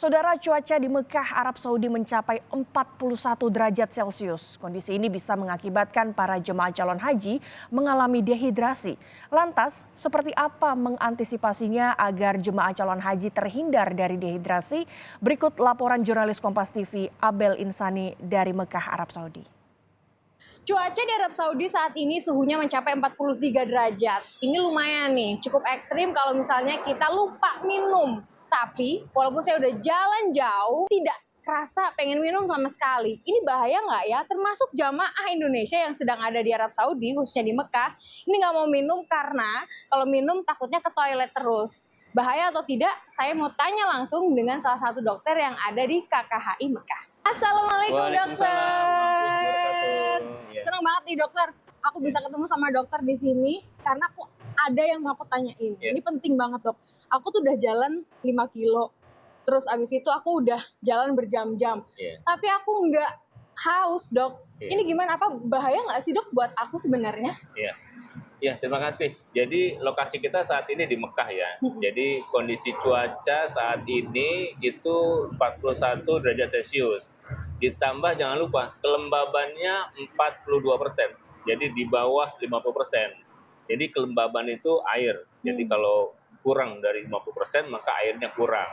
Saudara, cuaca di Mekah, Arab Saudi mencapai 41 derajat Celcius. Kondisi ini bisa mengakibatkan para jemaah calon haji mengalami dehidrasi. Lantas, seperti apa mengantisipasinya agar jemaah calon haji terhindar dari dehidrasi? Berikut laporan jurnalis Kompas TV Abel Insani dari Mekah, Arab Saudi. Cuaca di Arab Saudi saat ini suhunya mencapai 43 derajat. Ini lumayan nih, cukup ekstrim kalau misalnya kita lupa minum. Tapi walaupun saya udah jalan jauh, tidak kerasa pengen minum sama sekali. Ini bahaya nggak ya? Termasuk jamaah Indonesia yang sedang ada di Arab Saudi, khususnya di Mekah. Ini nggak mau minum karena kalau minum takutnya ke toilet terus. Bahaya atau tidak? Saya mau tanya langsung dengan salah satu dokter yang ada di KKHI Mekah. Assalamualaikum dokter. Senang banget nih dokter, aku bisa ketemu sama dokter di sini karena aku ada yang mau aku tanyain. Ini penting banget dok. Aku tuh udah jalan 5 kilo, terus abis itu aku udah jalan berjam-jam. Tapi aku nggak haus dok. Ini gimana? Apa bahaya nggak sih dok buat aku sebenarnya? Ya, terima kasih. Jadi lokasi kita saat ini di Mekah ya. Jadi kondisi cuaca saat ini itu 41 derajat Celcius. Ditambah jangan lupa kelembabannya 42%. Jadi di bawah 50%. Jadi kelembaban itu air. Jadi kalau kurang dari 50% maka airnya kurang.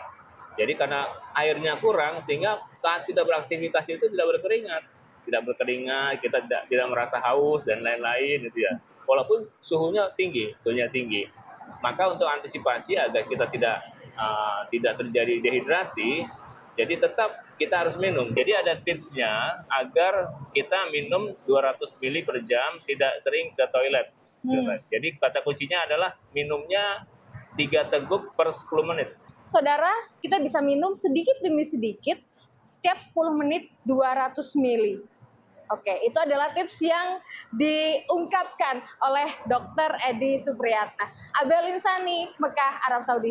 Jadi karena airnya kurang sehingga saat kita beraktivitas itu tidak berkeringat. Tidak berkeringat, kita tidak merasa haus dan lain-lain gitu ya. Walaupun suhunya tinggi. Maka untuk antisipasi agar kita tidak terjadi dehidrasi, jadi tetap kita harus minum. Jadi ada tipsnya agar kita minum 200 ml per jam, tidak sering ke toilet. Jadi kata kuncinya adalah minumnya 3 teguk per 10 menit. Saudara, kita bisa minum sedikit demi sedikit, setiap 10 menit 200 ml. Oke, itu adalah tips yang diungkapkan oleh Dr. Edi Supriyatna. Abel Insani, Mekah, Arab Saudi.